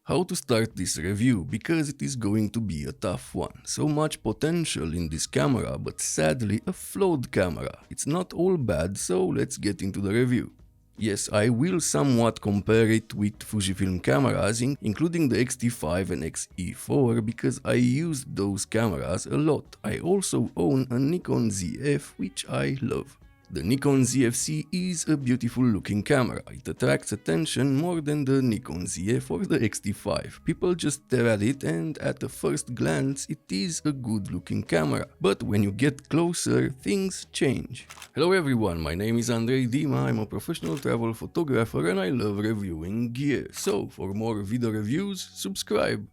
How to start this review, because it is going to be a tough one. So much potential in this camera, but sadly a flawed camera. It's not all bad, so let's get into the review. Yes, I will somewhat compare it with Fujifilm cameras, including the X-T5 and X-E4, because I used those cameras a lot. I also own a Nikon ZF, which I love. The Nikon ZF-C is a beautiful looking camera. It attracts attention more than the Nikon ZF or the X-T5. People just stare at it, and at the first glance it is a good looking camera. But when you get closer, things change. Hello everyone, my name is Andrei Dima, I'm a professional travel photographer and I love reviewing gear. So for more video reviews, subscribe.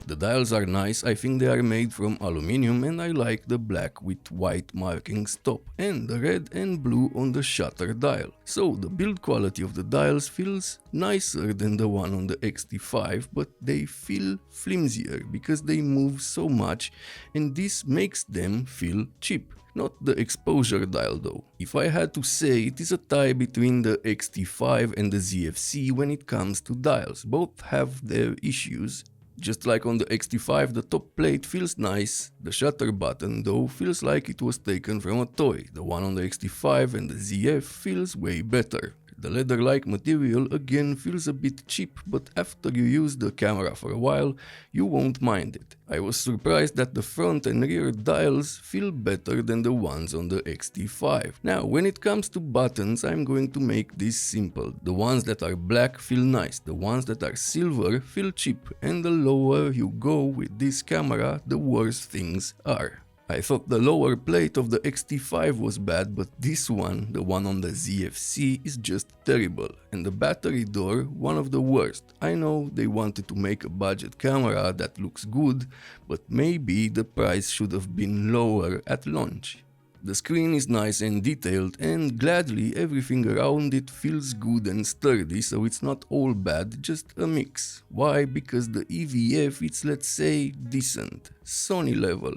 The dials are nice, I think they are made from aluminum, and I like the black with white markings top and the red and blue on the shutter dial. So the build quality of the dials feels nicer than the one on the X-T5, but they feel flimsier because they move so much, and this makes them feel cheap. Not the exposure dial though. If I had to say, it is a tie between the X-T5 and the ZF-C when it comes to dials. Both have their issues. Just like on the X-T5, the top plate feels nice, the shutter button though feels like it was taken from a toy. The one on the X-T5 and the ZF feels way better. The leather-like material again feels a bit cheap, but after you use the camera for a while, you won't mind it. I was surprised that the front and rear dials feel better than the ones on the X-T5. Now, when it comes to buttons, I'm going to make this simple. The ones that are black feel nice, the ones that are silver feel cheap, and the lower you go with this camera, the worse things are. I thought the lower plate of the X-T5 was bad, but this one, the one on the ZF-C, is just terrible. And the battery door, one of the worst. I know they wanted to make a budget camera that looks good, but maybe the price should have been lower at launch. The screen is nice and detailed, and gladly everything around it feels good and sturdy, so it's not all bad, just a mix. Why? Because the EVF, it's, let's say, decent, Sony level.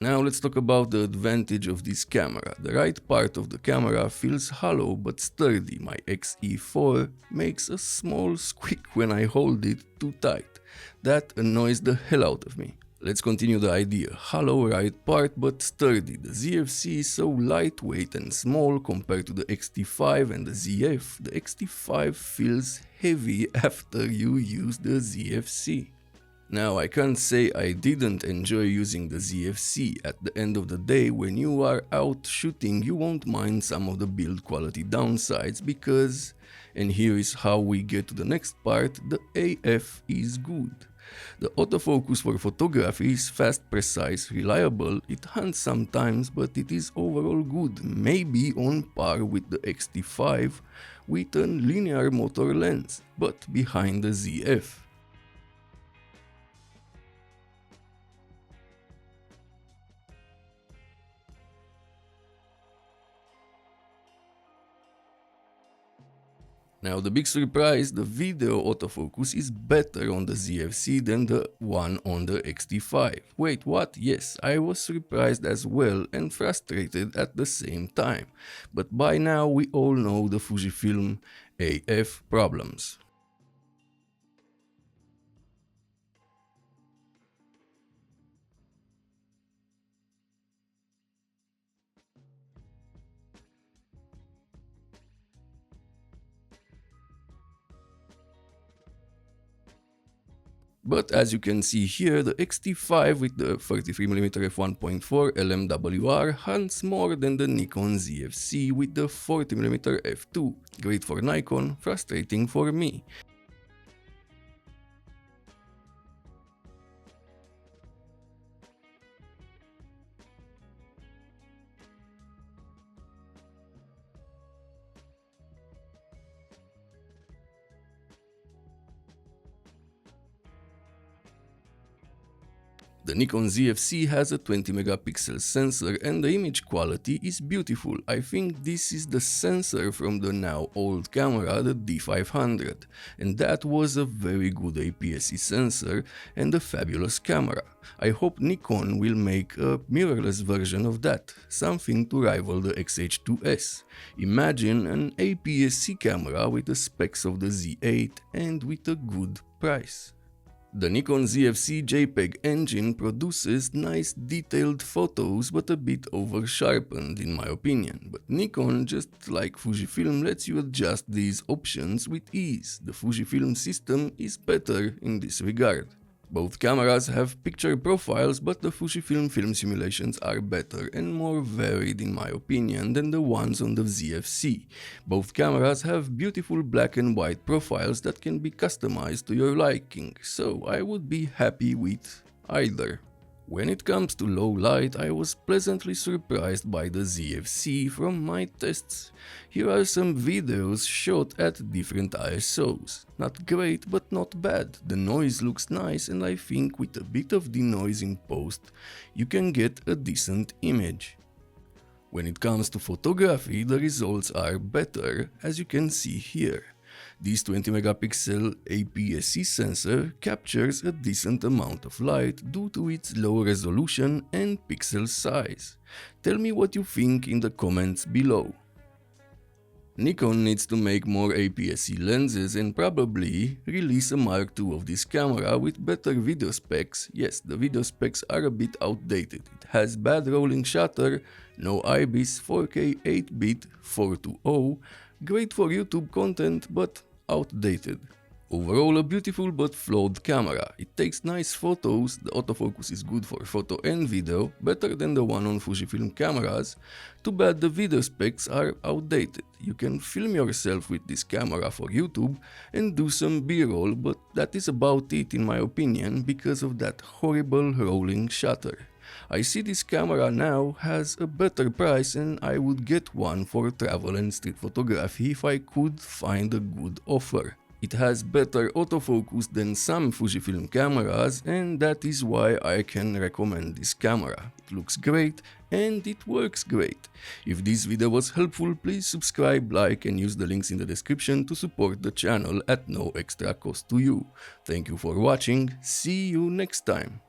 Now let's talk about the advantage of this camera. The right part of the camera feels hollow but sturdy. My X-E4 makes a small squeak when I hold it too tight. That annoys the hell out of me. Let's continue the idea. Hollow right part but sturdy. The ZF-C is so lightweight and small compared to the X-T5 and the ZF. The X-T5 feels heavy after you use the ZF-C. Now, I can't say I didn't enjoy using the ZF-C. At the end of the day, when you are out shooting, you won't mind some of the build quality downsides because, and here is how we get to the next part, the AF is good. The autofocus for photography is fast, precise, reliable. It hunts sometimes, but it is overall good, maybe on par with the X-T5 with a linear motor lens, but behind the ZF. Now the big surprise, the video autofocus is better on the ZF-C than the one on the X-T5. Wait, what? Yes, I was surprised as well and frustrated at the same time. But by now we all know the Fujifilm AF problems. But as you can see here, the X-T5 with the 33mm f1.4 LMWR hunts more than the Nikon ZF-C with the 40mm f2. Great for Nikon, frustrating for me. The Nikon ZF-C has a 20 megapixel sensor and the image quality is beautiful. I think this is the sensor from the now old camera, the D500, and that was a very good APS-C sensor and a fabulous camera. I hope Nikon will make a mirrorless version of that, something to rival the XH2S. Imagine an APS-C camera with the specs of the Z8 and with a good price. The Nikon ZF-C JPEG engine produces nice detailed photos but a bit over-sharpened in my opinion, but Nikon, just like Fujifilm, lets you adjust these options with ease. The Fujifilm system is better in this regard. Both cameras have picture profiles, but the Fujifilm film simulations are better and more varied in my opinion than the ones on the ZF-C. Both cameras have beautiful black and white profiles that can be customized to your liking, so I would be happy with either. When it comes to low light, I was pleasantly surprised by the ZF-C from my tests. Here are some videos shot at different ISOs. Not great, but not bad. The noise looks nice, and I think with a bit of denoising post, you can get a decent image. When it comes to photography, the results are better, as you can see here. This 20 megapixel APS-C sensor captures a decent amount of light due to its low resolution and pixel size. Tell me what you think in the comments below. Nikon needs to make more APS-C lenses and probably release a Mark II of this camera with better video specs. Yes, the video specs are a bit outdated. It has bad rolling shutter, no IBIS, 4K 8-bit 420, great for YouTube content but outdated. Overall, a beautiful but flawed camera. It takes nice photos, the autofocus is good for photo and video, better than the one on Fujifilm cameras. Too bad the video specs are outdated. You can film yourself with this camera for YouTube and do some B-roll, but that is about it in my opinion because of that horrible rolling shutter. I see this camera now has a better price and I would get one for travel and street photography if I could find a good offer. It has better autofocus than some Fujifilm cameras, and that is why I can recommend this camera. It looks great and it works great. If this video was helpful, please subscribe, like and use the links in the description to support the channel at no extra cost to you. Thank you for watching, see you next time.